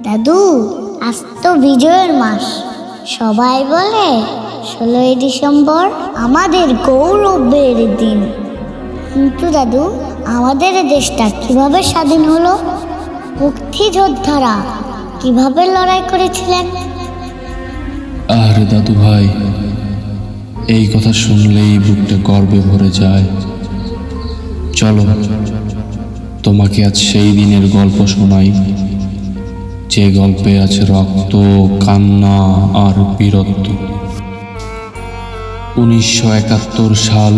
দাদু, আজ তো বিজয়ের মাস। সবাই বলে 16ই ডিসেম্বর আমাদের গৌরবের দিন। কিন্তু দাদু, আমাদের দেশটা কিভাবে স্বাধীন হলো? মুক্তিযোদ্ধারা কিভাবে লড়াই করেছিলেন? আরে দাদু ভাই, এই কথা শুনলেই বুকটা গর্বে ভরে যায়। চলো, তোমাকে আজ সেই দিনের গল্প শোনাই, যে গল্পে আছে রক্ত, কান্না আর বীরত্ব। 1971 সাল।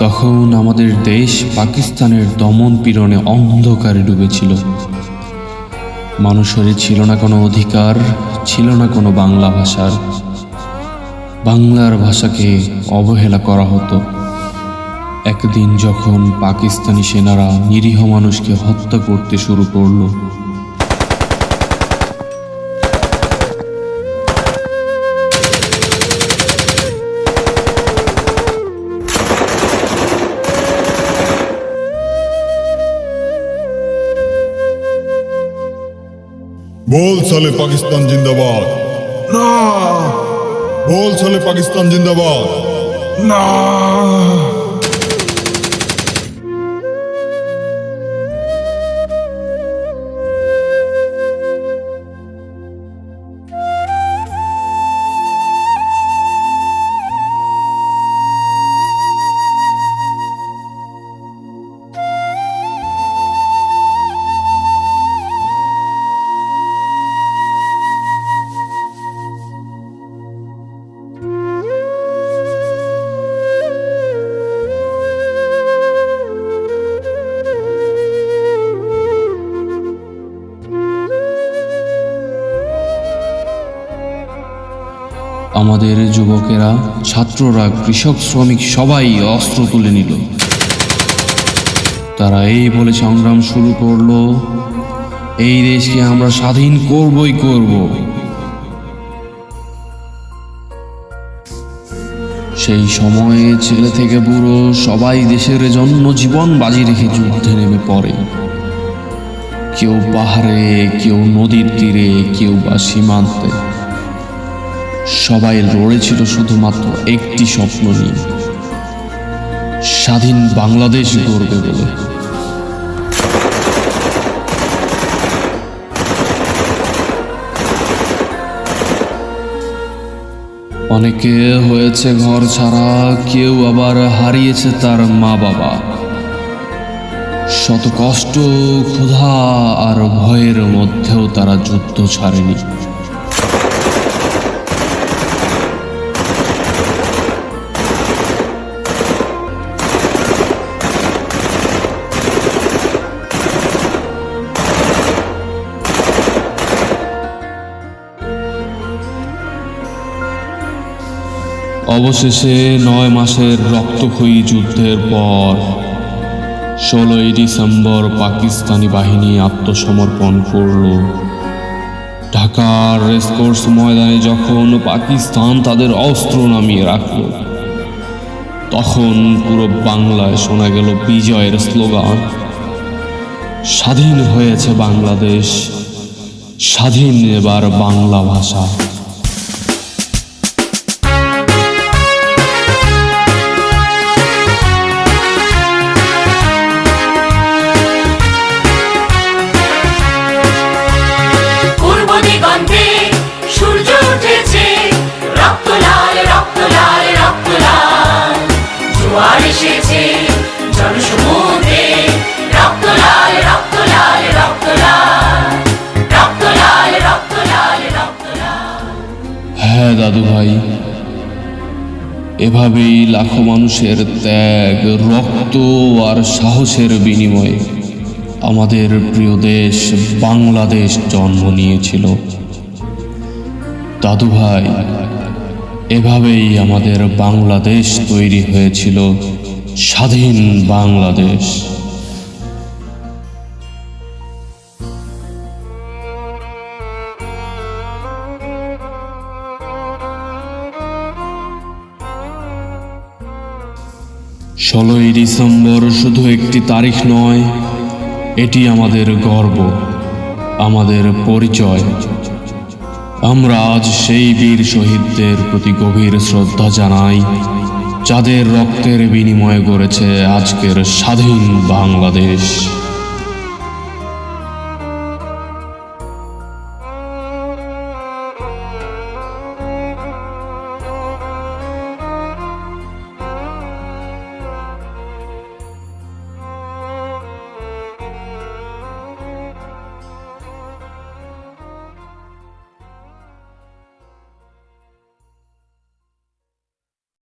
তখন আমাদের দেশ পাকিস্তানের দমন পীড়নে অন্ধকারে ডুবেছিল। মানুষের ছিল না কোনো অধিকার, ছিল না কোনো বাংলা ভাষার। বাংলার ভাষাকে অবহেলা করা হতো। একদিন যখন পাকিস্তানি সেনারা নিরীহ মানুষকে হত্যা করতে শুরু করলো, बोल साले पाकिस्तान जिंदाबाद। না बोल साले पाकिस्तान जिंदाबाद। না আমাদের যুবকেরা, ছাত্ররা, কৃষক, শ্রমিক সবাই অস্ত্র তুলে নিল। তারা এই বলে সংগ্রাম শুরু করলো, এই দেশকে আমরা স্বাধীন করবই করব। সেই সময়ে ছেলে থেকে বুড়ো সবাই দেশের জন্য জীবন বাজি রেখে যুদ্ধে নেমে পড়ে। কেউ পাহাড়ে, কেউ নদীর তীরে, কেউ বা সীমান্তে। সবাই লড়েছিল শুধুমাত্র একটি স্বপ্ন নিয়ে, স্বাধীন বাংলাদেশ গড়বে বলে। অনেকে হয়েছে ঘর ছাড়া, কেউ আবার হারিয়েছে তার মা বাবা। শত কষ্ট, ক্ষুধা আর ভয়ের মধ্যেও তারা যুদ্ধ ছাড়েনি। অবশেষে 9 মাসের রক্তক্ষয়ী যুদ্ধের পর 16ই ডিসেম্বর পাকিস্তানি বাহিনী আত্মসমর্পণ করল। ঢাকার রেসকোর্স ময়দানে যখন পাকিস্তান তাদের অস্ত্র নামিয়ে রাখল, তখন পুরো বাংলায় শোনা গেল বিজয়ের স্লোগান। স্বাধীন হয়েছে বাংলাদেশ, স্বাধীন এবার বাংলা ভাষা। হ্যাঁ দাদু ভাই, এভাবেই লাখো মানুষের ত্যাগ, রক্ত আর সাহসের বিনিময়ে আমাদের প্রিয় দেশ বাংলাদেশ জন্ম নিয়েছিল। দাদু ভাই, এভাবেই আমাদের বাংলাদেশ তৈরি হয়েছিল, স্বাধীন বাংলাদেশ। ষোলোই ডিসেম্বর শুধু একটি তারিখ নয়, এটি আমাদের গর্ব, আমাদের পরিচয়। আমরা আজ সেই বীর শহীদদের প্রতি গভীর শ্রদ্ধা জানাই, যাদের রক্তের বিনিময়ে গড়েছে আজকের স্বাধীন বাংলাদেশ।